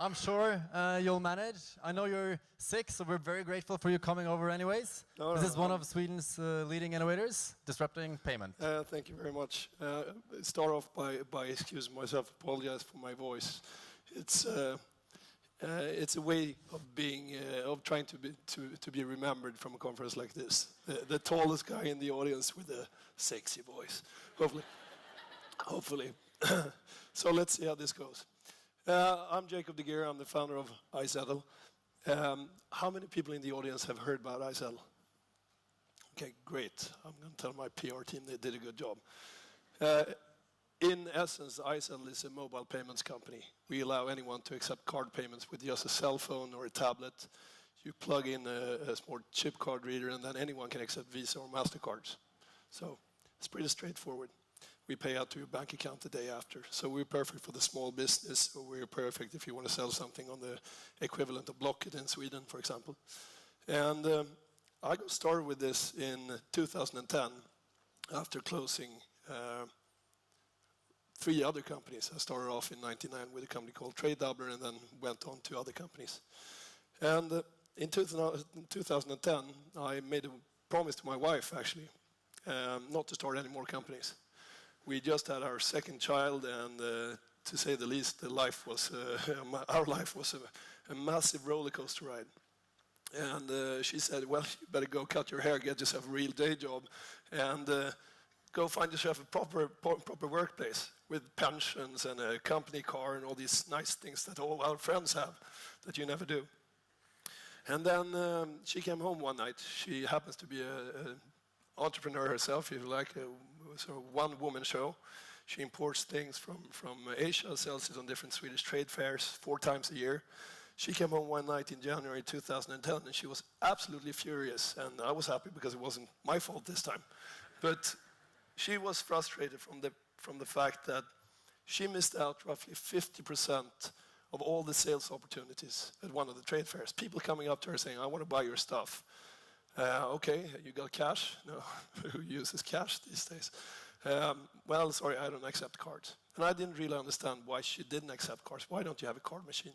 I'm sure you'll manage. I know you're sick, so we're very grateful for you coming over anyways. This is one of Sweden's leading innovators, disrupting payment. Thank you very much. Start off by excusing myself, apologize for my voice. It's a way of being, of trying to be remembered from a conference like this. The tallest guy in the audience with a sexy voice, hopefully. So let's see how this goes. I'm Jacob de Geer. I'm the founder of iZettle. How many people in the audience have heard about iZettle? Okay, great. I'm going to tell my PR team they did a good job. In essence, iZettle is a mobile payments company. We allow anyone to accept card payments with just a cell phone or a tablet. You plug in a small chip card reader, and then anyone can accept Visa or MasterCards. So it's pretty straightforward. We pay out to your bank account the day after. So we're perfect for the small business, or we're perfect if you want to sell something on the equivalent of Blocket in Sweden, for example. And I got started with this in 2010 after closing 3 other companies. I started off in 1999 with a company called Tictail and then went on to other companies. And in 2010, I made a promise to my wife, actually, not to start any more companies. We just had our second child, and to say the least, our life was a massive roller coaster ride. And she said, well, you better go cut your hair, get yourself a real day job, and go find yourself a proper workplace with pensions and a company car and all these nice things that all our friends have that you never do. And then she came home one night. She happens to be an entrepreneur herself, if you like, a sort of one-woman show. She imports things from Asia, sells it on different Swedish trade fairs 4 times a year. She came home one night in January 2010, and she was absolutely furious. And I was happy because it wasn't my fault this time. But she was frustrated from the fact that she missed out roughly 50% of all the sales opportunities at one of the trade fairs. People coming up to her saying, I want to buy your stuff. Okay, you got cash? No, who uses cash these days? Well, sorry, I don't accept cards. And I didn't really understand why she didn't accept cards. Why don't you have a card machine?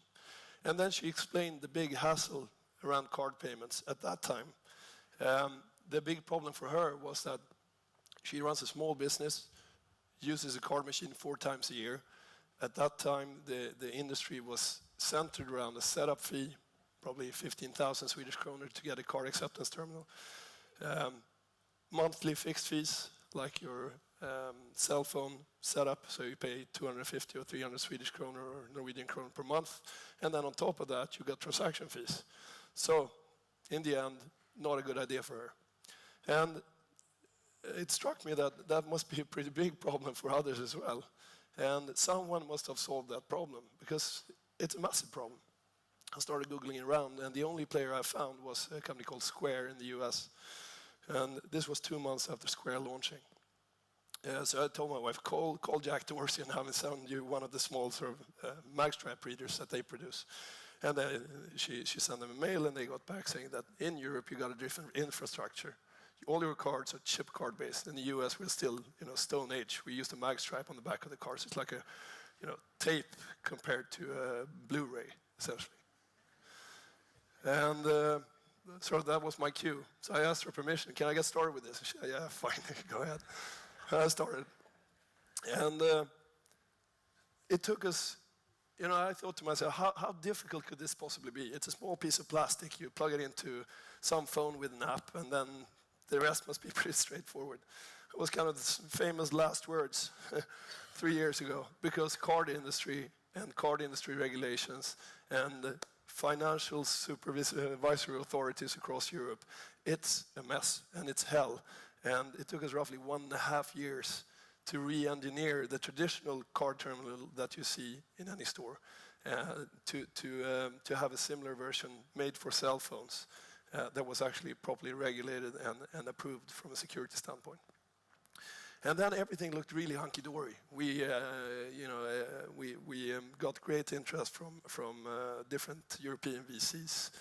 And then she explained the big hassle around card payments at that time. The big problem for her was that she runs a small business, uses a card machine 4 times a year. At that time, the industry was centered around a setup fee, probably 15,000 Swedish kronor to get a card acceptance terminal. Monthly fixed fees, like your cell phone setup, so you pay 250 or 300 Swedish kronor or Norwegian kronor per month. And then on top of that, you got transaction fees. So, in the end, not a good idea for her. And it struck me that that must be a pretty big problem for others as well. And someone must have solved that problem, because it's a massive problem. I started Googling around, and the only player I found was a company called Square in the US. And this was 2 months after Square launching. So I told my wife, call Jack Dorsey and have him send you one of the small sort of magstripe readers that they produce. And then she sent them a mail, and they got back saying that in Europe you got a different infrastructure. All your cards are chip card based. In the US, we're still, Stone Age. We use the mag stripe on the back of the cards. It's like a, tape compared to a Blu-ray, essentially. And so that was my cue. So I asked her permission. Can I get started with this? And she said, yeah, fine, go ahead. And I started. And it took us, I thought to myself, how difficult could this possibly be? It's a small piece of plastic. You plug it into some phone with an app, and then the rest must be pretty straightforward. It was kind of the famous last words 3 years ago, because card industry and card industry regulations and financial supervisory authorities across Europe, it's a mess and it's hell. And it took us roughly 1.5 years to re-engineer the traditional card terminal that you see in any store to have a similar version made for cell phones. That was actually properly regulated and approved from a security standpoint. And then everything looked really hunky-dory. We got great interest from different European VCs.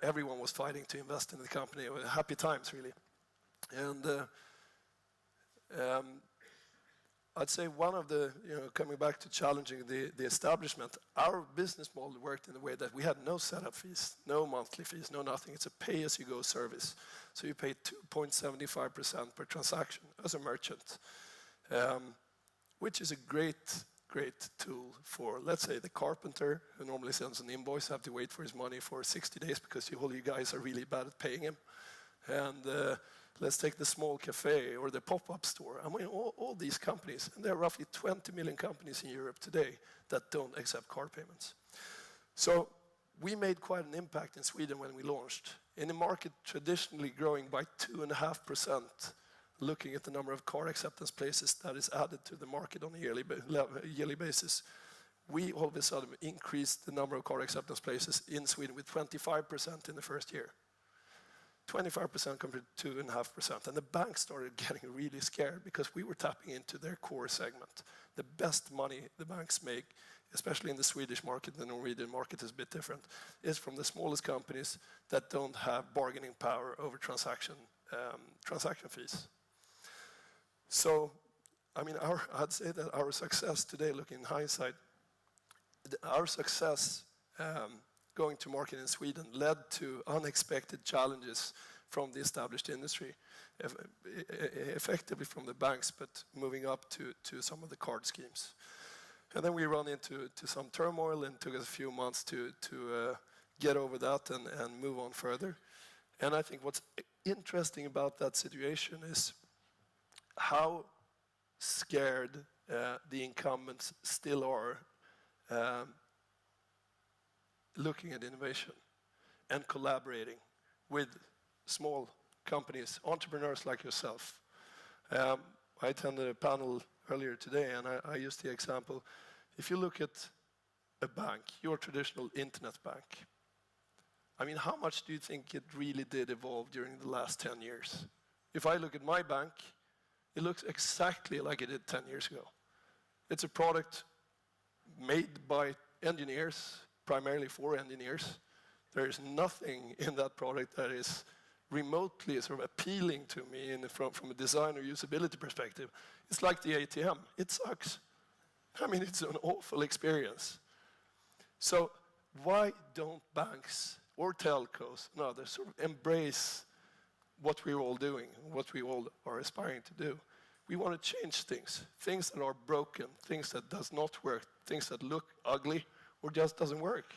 Everyone was fighting to invest in the company. It was happy times, really. And I'd say one of the, coming back to challenging the establishment, our business model worked in a way that we had no setup fees, no monthly fees, no nothing. It's a pay-as-you-go service. So you pay 2.75% per transaction as a merchant, which is a great tool for, let's say, the carpenter who normally sends an invoice, have to wait for his money for 60 days because all you guys are really bad at paying him. And let's take the small cafe or the pop-up store. I mean, all these companies, and there are roughly 20 million companies in Europe today that don't accept card payments. So we made quite an impact in Sweden when we launched. In a market traditionally growing by 2.5%, looking at the number of card acceptance places that is added to the market on a yearly basis, we all of a sudden increased the number of card acceptance places in Sweden with 25% in the first year. 25% compared to 2.5%. And the banks started getting really scared because we were tapping into their core segment. The best money the banks make, especially in the Swedish market, the Norwegian market is a bit different, is from the smallest companies that don't have bargaining power over transaction fees. So, I mean, I'd say that our success today, looking in hindsight, our success going to market in Sweden led to unexpected challenges from the established industry, effectively from the banks, but moving up to some of the card schemes. And then we run into some turmoil, and it took us a few months to get over that and move on further. And I think what's interesting about that situation is how scared the incumbents still are looking at innovation and collaborating with small companies, entrepreneurs like yourself. I attended a panel earlier today, and I used the example. If you look at a bank, your traditional internet bank, I mean, how much do you think it really did evolve during the last 10 years? If I look at my bank, it looks exactly like it did 10 years ago. It's a product made by engineers, primarily for engineers. There is nothing in that product that is remotely sort of appealing to me from a design or usability perspective. It's like the ATM. It sucks. I mean, it's an awful experience. So why don't banks or telcos and others sort of embrace what we're all doing, what we all are aspiring to do? We want to change things that are broken, things that does not work, things that look ugly or just doesn't work.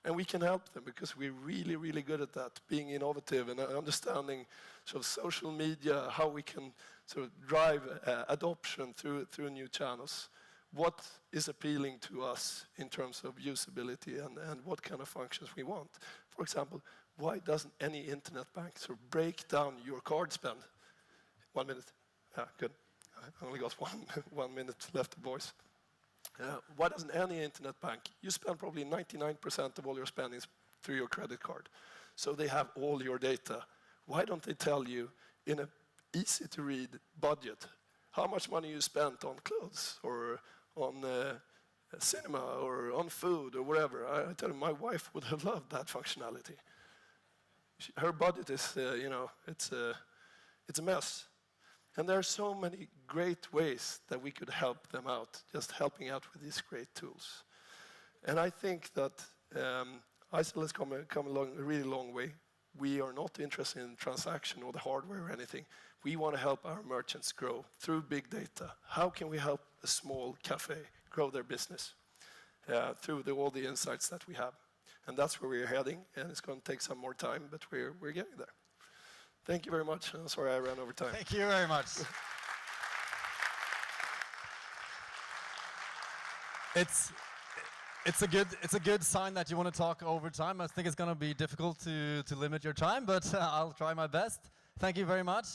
And we can help them because we're really, really good at that, being innovative and understanding sort of social media, how we can sort of drive adoption through new channels. What is appealing to us in terms of usability and what kind of functions we want. For example, why doesn't any internet bank sort of break down your card spend? 1 minute. Yeah, good. I only got 1 minute left of voice. Why doesn't any internet bank? You spend probably 99% of all your spendings through your credit card. So they have all your data. Why don't they tell you in an easy-to-read budget how much money you spent on clothes or on cinema or on food or whatever? I tell you, my wife would have loved that functionality. Her budget is, it's a mess. And there are so many great ways that we could help them out, just helping out with these great tools. And I think that iZettle has come along a really long way. We are not interested in transaction or the hardware or anything. We want to help our merchants grow through big data. How can we help a small cafe grow their business through all the insights that we have? And that's where we're heading, and it's going to take some more time, but we're getting there. Thank you very much. I'm sorry I ran over time. Thank you very much. It's a good sign that you want to talk over time. I think it's going to be difficult to limit your time, but I'll try my best. Thank you very much.